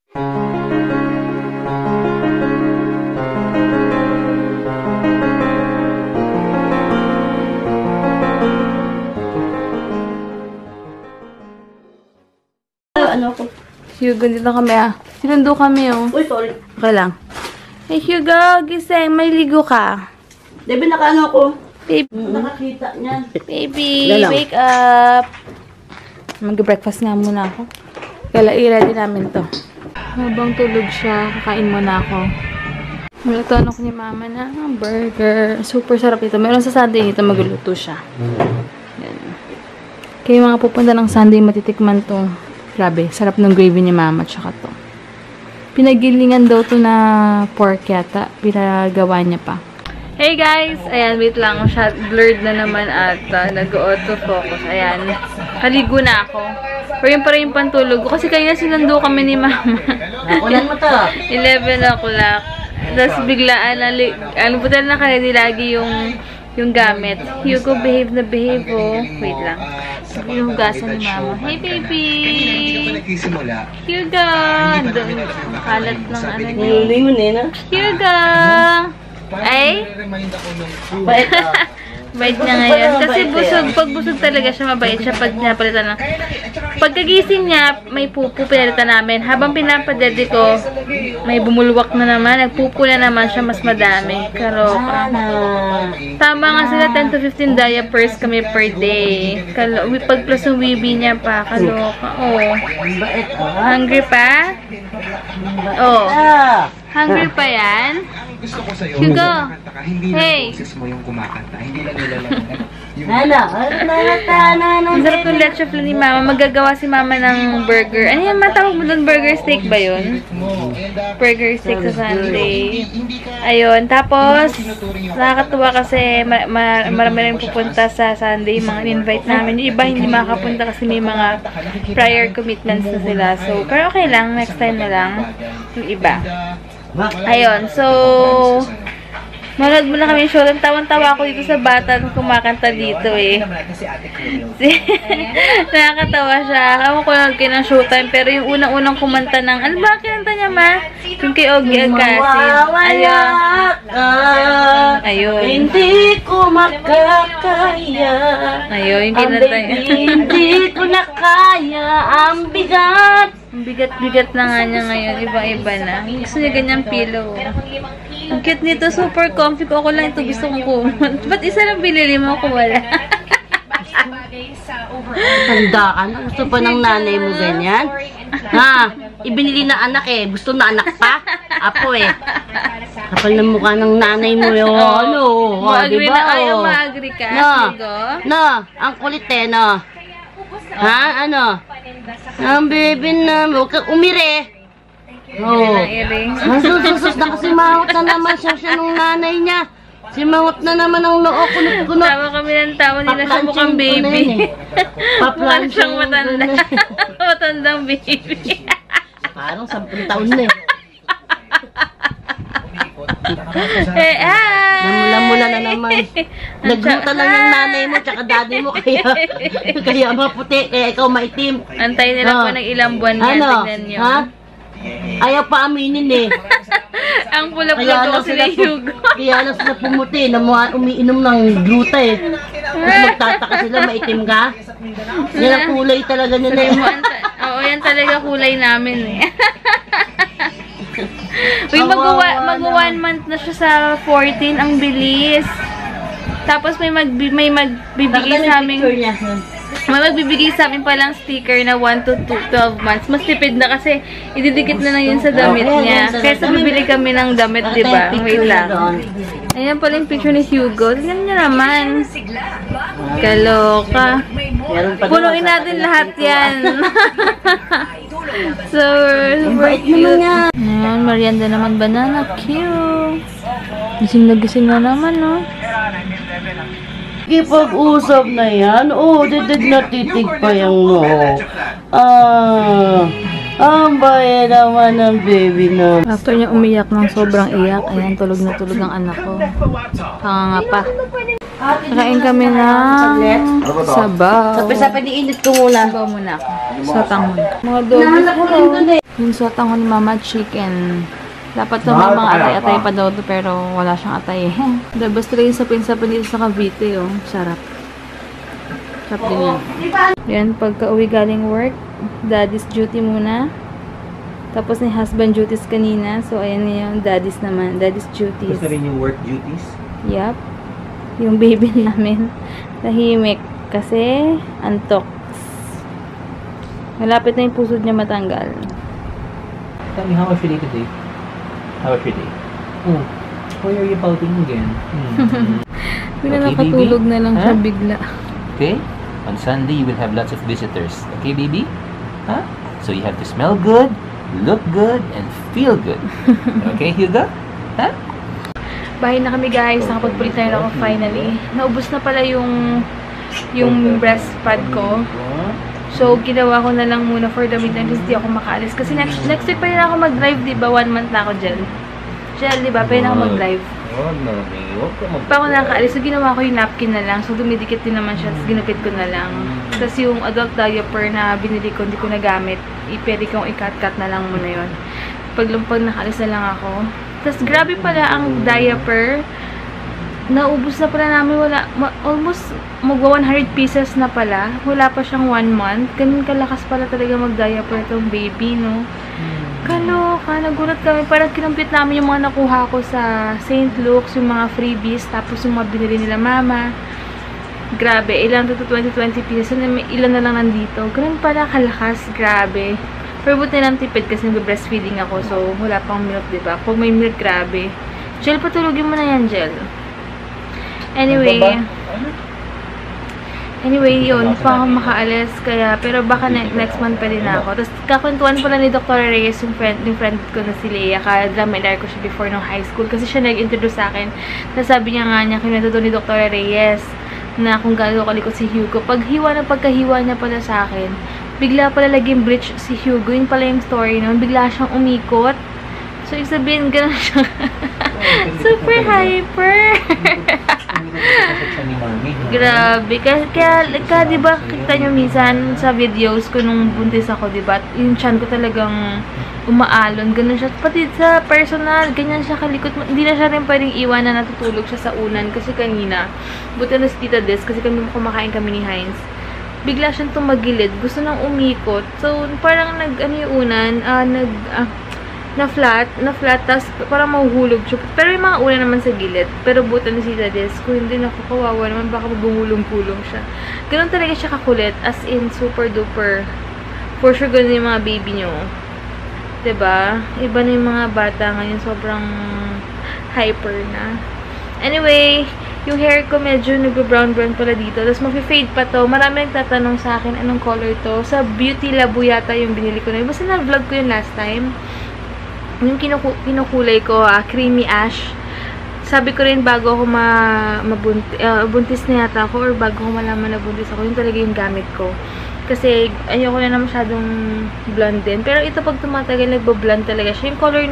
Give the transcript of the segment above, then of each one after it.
Ano ko? Hugo, dito kami Sinundo kami Uy, sorry. Okay lang. Hey Hugo, gising. May ligo ka. Debe, nakaano ako. Baby. Nakakita niyan. Baby, wake up. Mag-breakfast nga muna ako. Kaya i-ready namin to. Habang tulog siya, kakain muna ako. Nilutuan ako ni mama ng burger. Super sarap ito. Meron sa Sunday ito, magluluto siya. Yan. Kaya mga pupunta ng Sunday, matitikman to. Grabe, sarap ng gravy ni mama tsaka to. Pinagilingan daw to na pork yata. Pinagawa niya pa. Hey guys! Ayan, wait lang. Blurred na naman at nag-auto-focus. Ayan. Kaligo na ako. Pero yun pa rin yung pantulog ko. Kasi kanina sinundo kami ni mama. Nakulan mo to. 11 o'clock. Tapos biglaan, butal na kanina lagi yung gamit. Hugo, behave na behave, oh. Wait lang. Yung hugasan ni mama. Hey, baby! Hugo! Kalat ng ano niya. Hugo! Ay? Bait Bait niya ngayon. Kasi busog. Pag busog talaga siya, mabait siya pag pinapalitan ng... Pagkagising niya, may pupu pinalitan namin. Habang pinapadede ko, may bumulwak na naman. Nagpupu na naman siya, mas madami. Karoka. Tama nga sila, 10 to 15 diapers kami per day. Pag plus yung wibi niya pa, kaloka. Oh. Hungry pa? Oh. Hungry pa yan? Gusto ko sa'yo, Hugo! Hey! Hindi mo yung kumakanta. Hindi lang nilalaman. Ang sarap yung leche flan ni mama. Magagawa si mama ng burger. Ano yan? Matawag mo doon? Burger steak ba yun? Burger steak sa Sunday. Ayun. Tapos, nakakatuwa kasi marami rin pupunta sa Sunday. Mga invite namin. Yung iba hindi makapunta kasi may mga prior commitments na sila. So, pero okay lang. Next time na lang. Yung iba. Ayun, so manood muna kami yung show. Tawan-tawa ako dito sa bata nung kumakanta dito eh. Nakakatawa siya. Alam ko lang ng showtime, pero yung unang-unang kumanta ng, ano ba kinanta niya ma? Yung kay Ogie Agasin. Ayun. Ayun. Hindi ko makakaya. Ayun, yung kinanta niya. Hindi ko na kaya ang bigat. Ang bigat-bigat na nga niya ngayon. Ibang-iba na. Gusto niya ganyang pillow. Ang cute nito. Super comfy ko. Ako lang ito gusto kong kumot. Ba't isa lang binili mo kung wala? Tanda ka na. Gusto pa ng nanay mo ganyan? Ha? Ibinili na anak eh. Gusto na anak pa? Apo eh. Kapal na mukha ng nanay mo yun. Ano? Ma-agree diba? na ayaw ma-agree ka? No. Ang kulit eh, no? Ha? Ano? Ang baby na, huwag kang umire. Oo. Sus, na kasi mahot na naman siya nung nanay niya. Si mahot na naman ang noo, kunot-kunot. Tawa kami ng tawa nila sa mukhang baby. Mukha siyang matanda. Matandang baby. Parang 10 taon na eh. Namula-mula na naman. Nagluta lang yung nanay mo tsaka daddy mo kaya maputi, kaya ikaw maitim. Antay nila po ng ilang buwan yan. Tignan nyo. Ha? Ayaw pa aminin eh. Ang pula-pula to kasi ni Hugo. Kaya lang sila pumuti na umiinom ng gluta eh. Tapos magtataka sila, maitim ka. Yan ang kulay talaga nila eh. Oo, yan talaga kulay namin eh. Uy, mag-1 month na siya sa 14. Ang bilis. Tapos may magbibigay sa amin. May magbibigay sa amin palang sticker na 1 to 12 months. Mas tipid na kasi ididikit na lang yun sa damit niya. Kaysa bibili kami ng damit, diba? Wait lang. Ayan pala yung picture ni Hugo. Tignan niyo naman. Kaloka. Punuin natin lahat yan. So, super cute. Ayan, merienda naman banana. Cute. Gising na naman, no? Ipag-usap na yan. Oh, titig na titig pa yung no. Ang bayan naman ng baby na. After niya umiyak ng sobrang iyak, ayan, tulog na tulog ang anak ko. Panganga pa. Kain kami ng sabaw. Sabi-sabi, niinit ko muna. Sabaw muna ako. Satang muna. Mga dogs ko. Yung sotang ko ni Mama, chicken. Dapat to may mga atay-atay pa daw to, pero wala siyang atay eh. Dabas talaga yung sapin-sapin dito sa Cavite, oh. Sarap. Sarap din yan. Yan, pagka-uwi galing work, daddy's duty muna. Tapos ni husband duties kanina. So, ayan yung daddy's naman. Daddy's duties. Gusto rin yung work duties? Yup. Yung baby namin. Tahimik. Kasi, antok. Malapit na yung pusod niya matanggal. Tell me, how was your day today? How was your day? Oh, why are you pouting again? Bigla Okay, nakatulog baby? na lang siya bigla. Okay? On Sunday, you will have lots of visitors. Okay, baby? Huh? So you have to smell good, look good, and feel good. Okay, Hugo? Huh? Bahay na kami guys. Nakapagpulit na ako finally. Naubos na pala yung breast pad ko. So, ginawa ko na lang muna for the meantime kasi di ako makaalis. Kasi next week pa rin ako mag-drive, diba? 1 month na ako dyan. Gel, diba? Pa rin ako mag-drive. Oh, no, huwag ka mag- Pa ako nakakaalis. So, ginawa ko yung napkin na lang. So, dumidikit din naman siya. Tapos, ginupit ko na lang. Tapos, yung adult diaper na binili ko, hindi ko nagamit. Pwede kong i-cut-cut na lang muna yun. Pag nakaalis na lang ako. Tapos, grabe pala ang diaper. Naubos na pala namin, almost magwa 100 pieces na pala. Wala pa siyang 1 month. Ganun kalakas pala talaga mag-diaper tong baby, no? Kaloka, nagulat kami. Parang kinumpit namin yung mga nakuha ko sa St. Luke's, yung mga freebies, tapos yung mga binili nila mama. Grabe, ilan to 20 pieces, ilan na lang nandito. Ganun pala kalakas, grabe. Pero buti lang tipid kasi nag-breastfeeding ako, so wala pang milk, diba? Pag may milk, grabe. Gel, patulogin mo na yan, Gel. Anyway, yun, pa ako makaalis, kaya, pero baka next month pa din ako. Tapos, kakwentuhan pala ni Dr. Reyes, yung friend ko na si Leia, ka-drama ko siya before nung high school, kasi siya nag-introduce sa akin, nasabi niya nga niya, kinuwento doon ni Dr. Reyes, na kung gano'n kalikot si Hugo. Pagkahiwa niya pala sa akin, bigla pala laging bridge si Hugo, yun pala yung story noon, bigla siyang umikot. So, ibig sabihin, gano'n siya. Super hyper. Grabe. Kaya diba, kita nyo minsan sa videos ko nung buntis ako, diba? Yung chan ko talagang umaalon. Ganun siya. Pati sa personal, ganyan siya kalikot. Hindi na siya rin pwedeng iwan na natutulog siya sa unan. Kasi kanina, buti na si Tita Des, kasi kumakain kami ni Heinz. Bigla siyang tumagilid. Gusto nang umikot. So, parang na-flat, tapos parang mahuhulog siya. Pero yung mga una naman sa gilid. Pero buta ni si Tades, kung hindi na kawawa naman, baka bumulong-pulong siya. Ganun talaga siya kakulit. As in, super duper. For sure, ganun yung mga baby nyo. Diba? Iba na yung mga bata ngayon. Sobrang hyper na. Anyway, yung hair ko medyo nag-brown-brown pala dito. Tapos mag-fade pa to. Marami nagtatanong sa akin anong color to. Sa Beauty Labu yata yung binili ko na. Basta na-vlog ko yun last time. Yung kinukulay ko, creamy ash. Sabi ko rin bago ako buntis na yata ako or bago ko malaman na buntis ako, yun talaga yung gamit ko. Kasi ayoko na masyadong blonde din. Pero ito pag tumatagal, nagbo-blonde talaga siya. Yung color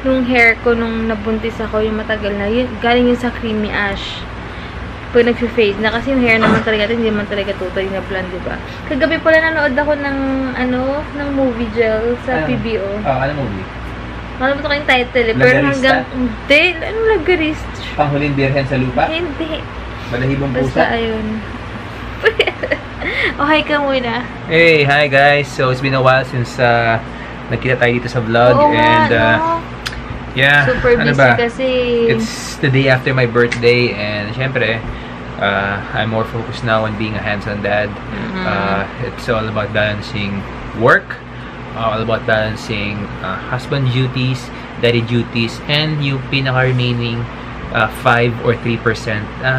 nung hair ko nung nabuntis ako, yung matagal na, yun, galing yun sa creamy ash. Pag nag-fade na, kasi yung hair naman talaga, hindi naman talaga totally na blonde, diba? Kagabi pala nanood ako ng movie Gel sa PBO. Ano movie? Ano ba ito kayong title eh? Pero hanggang, hindi, ano lagarist? Panghuling birhen sa lupa? Hindi. Balahibong pusa? Basta ayun. Okay ka muna. Hey, hi guys. So, it's been a while since nagkita tayo dito sa vlog. Oo and no? yeah, super busy kasi. It's the day after my birthday and syempre, I'm more focused now on being a hands-on dad. It's all about balancing work, all about balancing husband duties, daddy duties, and yung pinaka-remaining 5 or 3%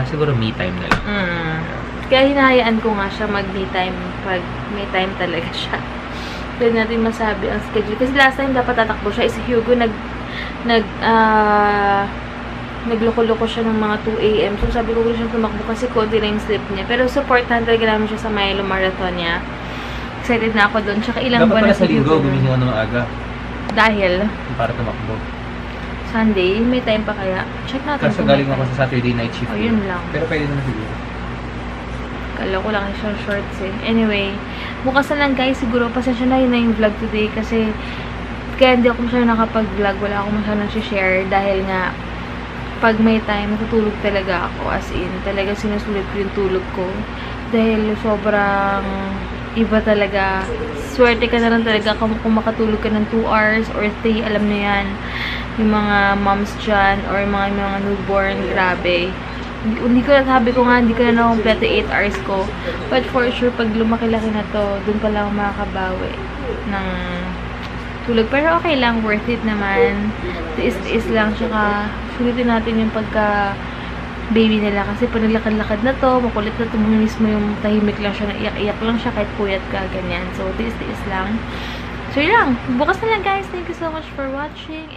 siguro me time na lang. Kaya hinahayaan ko nga siya mag-me time pag may time talaga siya. Pwede natin masabi ang schedule. Kasi last time dapat tatakbo siya. Si Hugo nagloko-loko siya ng mga 2 AM. So sabi ko gusto siyang tumakbo kasi konti na yung sleep niya. Pero supportan talaga namin siya sa Milo Marathon niya. Excited na ako doon. Tsaka ilang buwan na si Hugo. Dapat pala sa linggo, gumising ako ng maaga. Dahil? Para tumakbo. Sunday? May time pa kaya? Check natin. Kasi galing ako sa Saturday night shift. Oh, yun lang. Pero pwede naman siguro. Kala ko lang siyang shorts eh. Anyway, bukas na lang guys. Siguro, pasensya na yun na yung vlog today kasi kaya hindi ako masyadong nakapag-vlog. Wala ako masyadong share dahil nga pag may time, natutulog talaga ako. As in, talaga sinusulit ko yung tulog ko. Dahil sobrang iba talaga. Swerte ka na lang talaga kung makatulog ka ng 2 hours or 3. Alam na yan. Yung mga moms dyan or mga newborn, grabe. Hindi ko na, sabi ko nga, hindi ko na nakumpleto 8 hours ko. But for sure, pag lumaki-laki na to, dun pa lang makakabawi ng tulog. Pero okay lang, worth it naman. Tiis-tiis lang, tsaka sulitin natin yung pagka-baby nila. Kasi pag naglakad-lakad na to, makulit na to, mismo yung tahimik lang siya, naiyak-iyak lang siya kahit puyat ka, ganyan. So, tiis-tiis lang. So, yun lang. Bukas na lang, guys. Thank you so much for watching.